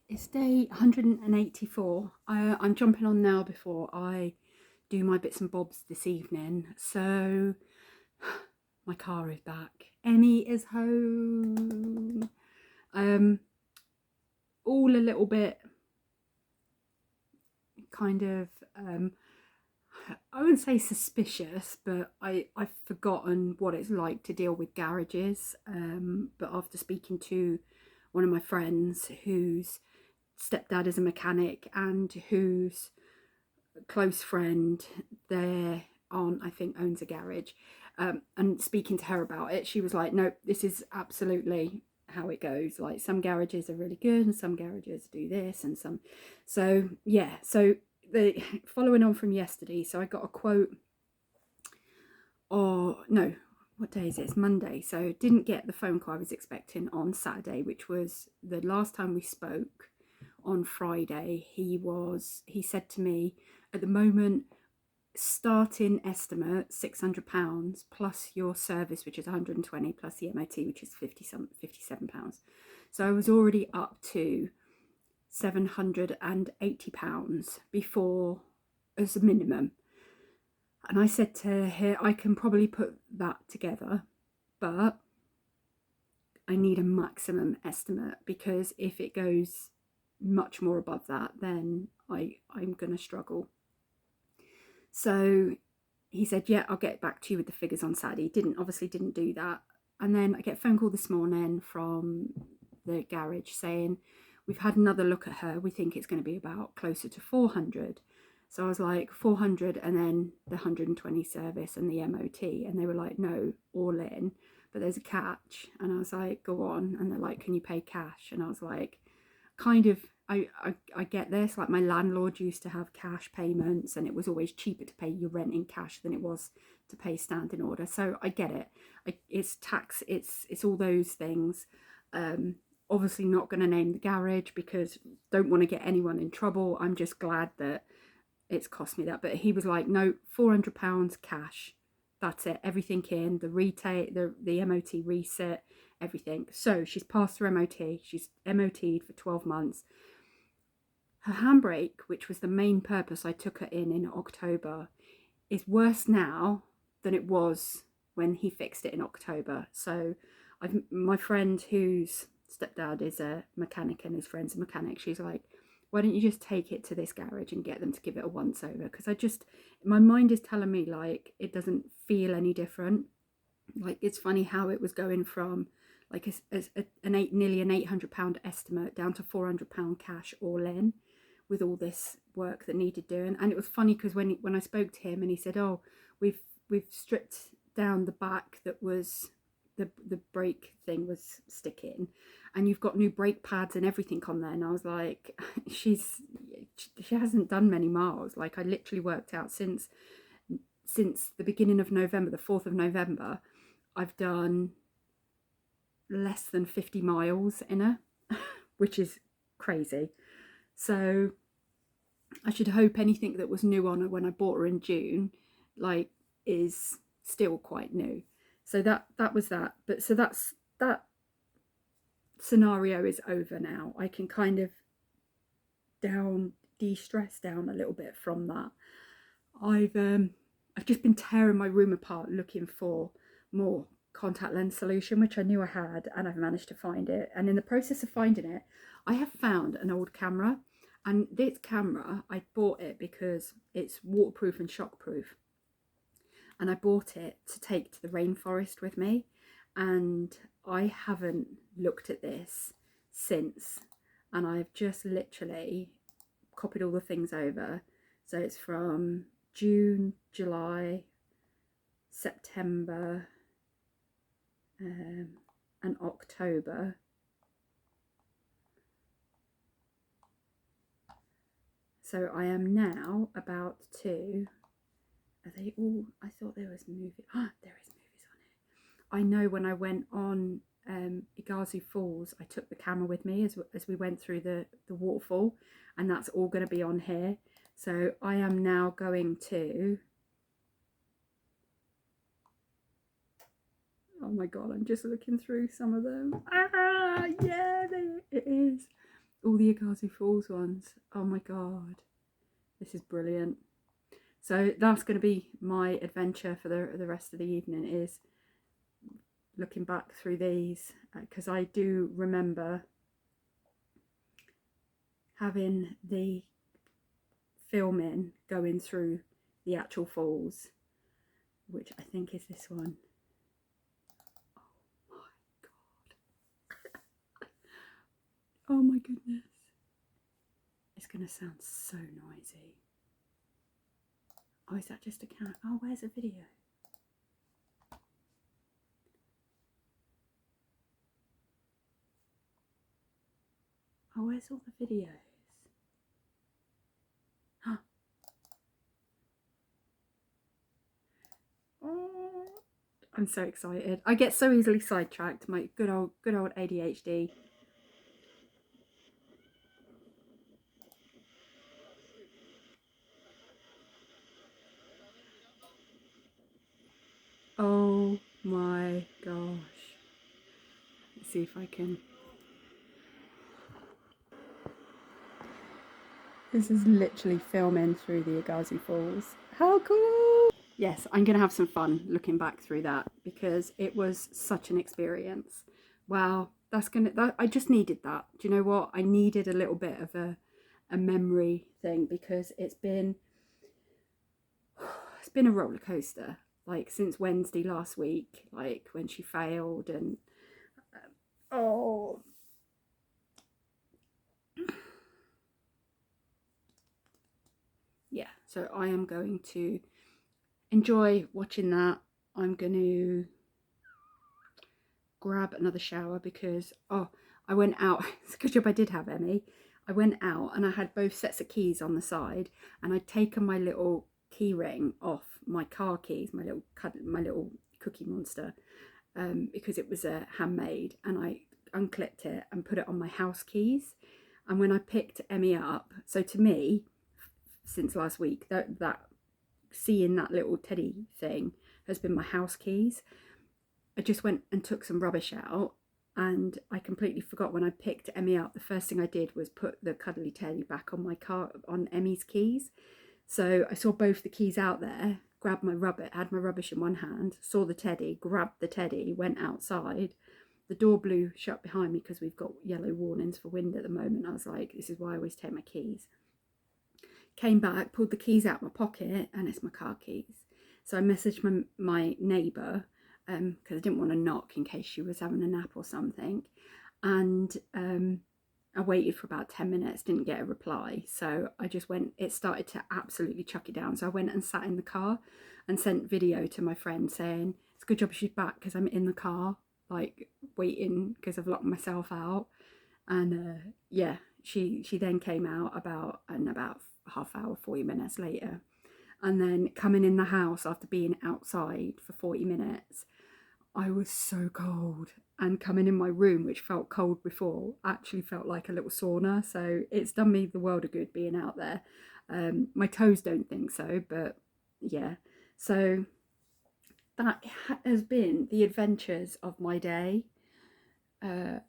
It's day 184. I'm jumping on now before I do my bits and bobs this evening. So, my car is back. Emmy is home. Um, all a little bit kind of, I wouldn't say suspicious, but I've forgotten what it's like to deal with garages. But after speaking to one of my friends whose stepdad is a mechanic and whose close friend, their aunt, I think, owns a garage. And speaking to her about it, she was like, "Nope, this is absolutely how it goes. Like some garages are really good, and some garages do this, and some." So yeah, so the following on from yesterday, so I got a quote. Or no, what day is it? It's Monday. So didn't get the phone call I was expecting on Saturday, which was the last time we spoke. On Friday, he said to me, at the moment, starting estimate £600 plus your service, which is 120, plus the MOT, which is 57 pounds. So I was already up to £780 before, as a minimum. And I said to her, I can probably put that together, but I need a maximum estimate, because if it goes much more above that, then I'm going to struggle. So he said, yeah, I'll get back to you with the figures on Saturday. Obviously didn't do that. And then I get a phone call this morning from the garage saying, we've had another look at her. We think it's going to be about closer to 400. So I was like, 400 and then the 120 service and the MOT. And they were like, no, all in. But there's a catch. And I was like, go on. And they're like, can you pay cash? And I was like, kind of, I get this. Like, my landlord used to have cash payments, and it was always cheaper to pay your rent in cash than it was to pay standing order. So I get it. It's tax. It's all those things. Obviously not going to name the garage because don't want to get anyone in trouble. I'm just glad that it's cost me that. But he was like, no, £400 cash. That's it. Everything in the retail, the MOT reset, everything. So she's passed her MOT. She's MOT'd for 12 months. Her handbrake, which was the main purpose I took her in October, is worse now than it was when he fixed it in October. So my friend whose stepdad is a mechanic and his friend's a mechanic, she's like, why don't you just take it to this garage and get them to give it a once over? Because my mind is telling me like it doesn't feel any different. Like, it's funny how it was going from like nearly an £800 estimate down to £400 cash all in, with all this work that needed doing. And it was funny because when I spoke to him and he said, oh, we've stripped down the back that was the brake thing was sticking, and you've got new brake pads and everything on there. And I was like, she hasn't done many miles. Like, I literally worked out since the beginning of November, the 4th of November, I've done less than 50 miles in her, which is crazy. So I should hope anything that was new on her when I bought her in June, like, is still quite new. So that was that. But so that scenario is over now. I can kind of de-stress down a little bit from that. I've just been tearing my room apart looking for more contact lens solution, which I knew I had, and I've managed to find it. And in the process of finding it, I have found an old camera. And this camera, I bought it because it's waterproof and shockproof. And I bought it to take to the rainforest with me. And I haven't looked at this since. And I've just literally copied all the things over. So it's from June, July, September, and October. So I am now about to. Are they all? I thought there was movie. Oh, there is movies on it. I know when I went on Igazu Falls, I took the camera with me as we went through the waterfall, and that's all going to be on here. So I am now going to. Oh my god, I'm just looking through some of them. Ah, yeah, there it is. all the Agassiz Falls ones. Oh my god, this is brilliant. So that's going to be my adventure for the rest of the evening, is looking back through these, because I do remember having the filming going through the actual falls, which I think is this one. Oh my god. Oh my goodness. It's going to sound so noisy. Oh, is that just a cat? Oh, where's a video? Oh, where's all the videos? Huh. Oh, I'm so excited. I get so easily sidetracked. My good old ADHD. Oh my gosh. Let's see if I can. This is literally filming through the Agassiz Falls. How cool! Yes, I'm going to have some fun looking back through that, because it was such an experience. Wow, I just needed that. Do you know what? I needed a little bit of a memory thing, because it's been a roller coaster, like since Wednesday last week, like when she failed, and oh, yeah. So I am going to enjoy watching that. I'm going to grab another shower, because I went out. It's a good job I did have Emmy. I went out and I had both sets of keys on the side, and I'd taken my little key ring off my car keys, my little Cookie Monster, because it was a handmade, and I unclipped it and put it on my house keys. And when I picked Emmy up, so to me, since last week, that seeing that little teddy thing has been my house keys. I just went and took some rubbish out, and I completely forgot when I picked Emmy up. The first thing I did was put the cuddly teddy back on my car, on Emmy's keys. So I saw both the keys out there, grabbed my rubbish, had my rubbish in one hand, saw the teddy, grabbed the teddy, went outside. The door blew shut behind me because we've got yellow warnings for wind at the moment. I was like, this is why I always take my keys. Came back, pulled the keys out of my pocket, and it's my car keys. So I messaged my neighbour, because I didn't want to knock in case she was having a nap or something. And I waited for about 10 minutes, didn't get a reply. So I just went, it started to absolutely chuck it down. So I went and sat in the car and sent video to my friend saying, it's a good job she's back, because I'm in the car, like waiting, because I've locked myself out. And yeah, she then came out about half hour, 40 minutes later. And then coming in the house after being outside for 40 minutes, I was so cold, and coming in my room, which felt cold before, actually felt like a little sauna. So it's done me the world of good being out there. My toes don't think so, but yeah. So that has been the adventures of my day. I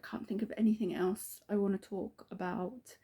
can't think of anything else I want to talk about.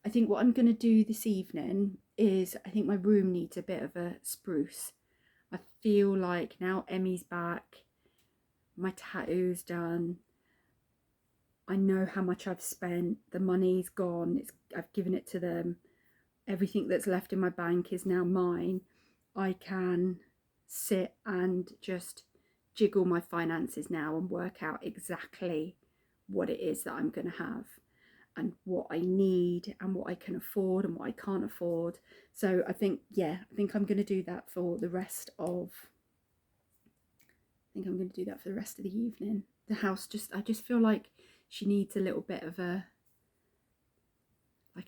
I think what I'm going to do this evening is, I think my room needs a bit of a spruce. I feel like now Emmy's back, my tattoo's done, I know how much I've spent, the money's gone, I've given it to them, everything that's left in my bank is now mine. I can sit and just jiggle my finances now and work out exactly what it is that I'm going to have, and what I need, and what I can afford and what I can't afford. So I think, yeah, I think I'm going to do that for the rest of, the evening. The house I just feel like she needs a little bit of a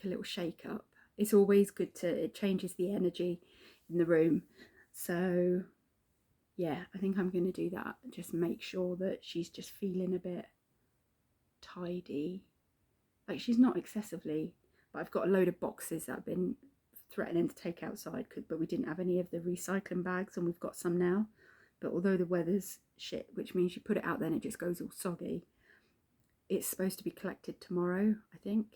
little shake up. It's always good it changes the energy in the room. So yeah, I think I'm going to do that. Just make sure that she's just feeling a bit tidy. Like, she's not excessively, but I've got a load of boxes that I've been threatening to take outside, but we didn't have any of the recycling bags, and we've got some now. But although the weather's shit, which means you put it out there and it just goes all soggy, it's supposed to be collected tomorrow, I think.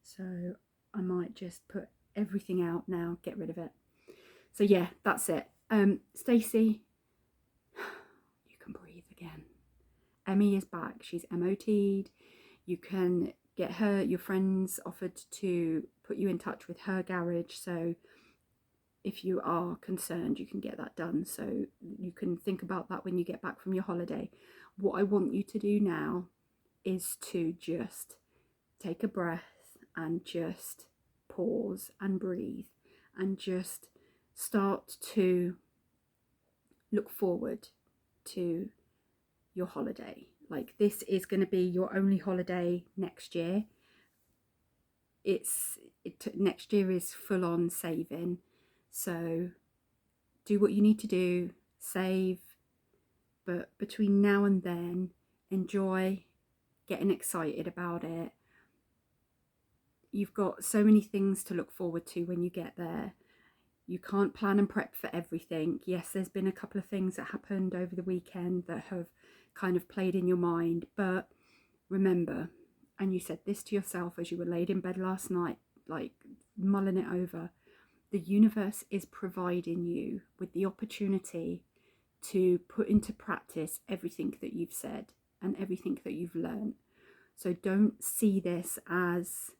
So I might just put everything out now, get rid of it. So yeah, that's it. Stacey, you can breathe again. Emmy is back. She's MOT'd. You can get her, your friends offered to put you in touch with her garage. So if you are concerned, you can get that done. So you can think about that when you get back from your holiday. What I want you to do now is to just take a breath and just pause and breathe and just start to look forward to your holiday. Like, this is going to be your only holiday next year. Next year is full on saving. So do what you need to do, save, but between now and then, enjoy getting excited about it. You've got so many things to look forward to when you get there. You can't plan and prep for everything. Yes, there's been a couple of things that happened over the weekend that have kind of played in your mind, but remember, and you said this to yourself as you were laid in bed last night, like mulling it over, the universe is providing you with the opportunity to put into practice everything that you've said and everything that you've learned. So don't see this as,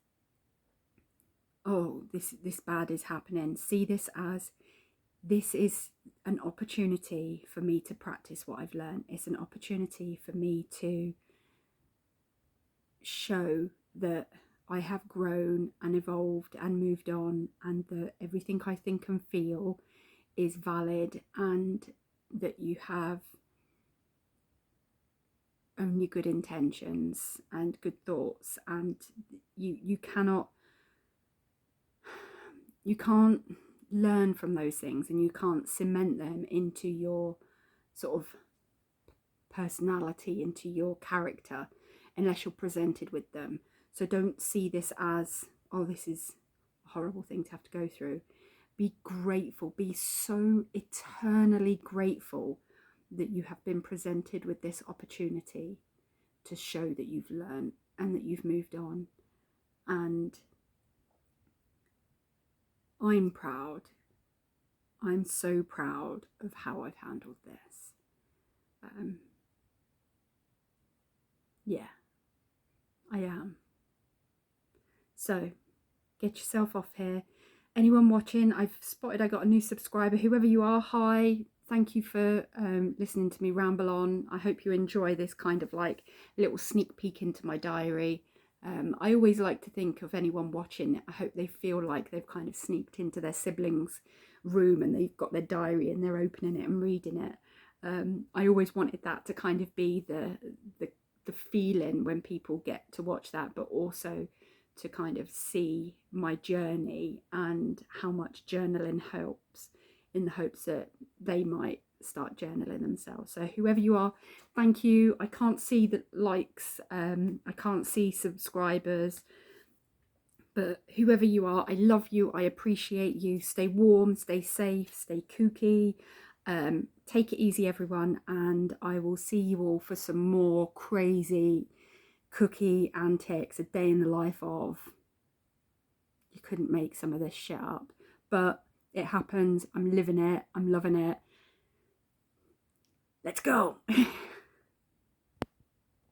oh, this bad is happening. See this as, this is an opportunity for me to practice what I've learned. It's an opportunity for me to show that I have grown and evolved and moved on, and that everything I think and feel is valid, and that you have only good intentions and good thoughts, and you can't learn from those things, and you can't cement them into your sort of personality, into your character, unless you're presented with them. So don't see this as, oh, this is a horrible thing to have to go through. Be grateful, be so eternally grateful that you have been presented with this opportunity to show that you've learned and that you've moved on. And I'm proud. I'm so proud of how I've handled this. Yeah, I am. So get yourself off here. Anyone watching, I've spotted I got a new subscriber. Whoever you are, hi. Thank you for listening to me ramble on. I hope you enjoy this kind of like little sneak peek into my diary. I always like to think of anyone watching, I hope they feel like they've kind of sneaked into their siblings' room and they've got their diary and they're opening it and reading it. I always wanted that to kind of be the feeling when people get to watch that, but also to kind of see my journey and how much journaling helps, in the hopes that they might start journaling themselves. So whoever you are, thank you. I can't see the likes, I can't see subscribers, but whoever you are, I love you, I appreciate you. Stay warm, stay safe, stay kooky. Take it easy, everyone, and I will see you all for some more crazy cookie antics, a day in the life of. You couldn't make some of this shit up, but it happens. I'm living it, I'm loving it. Let's go.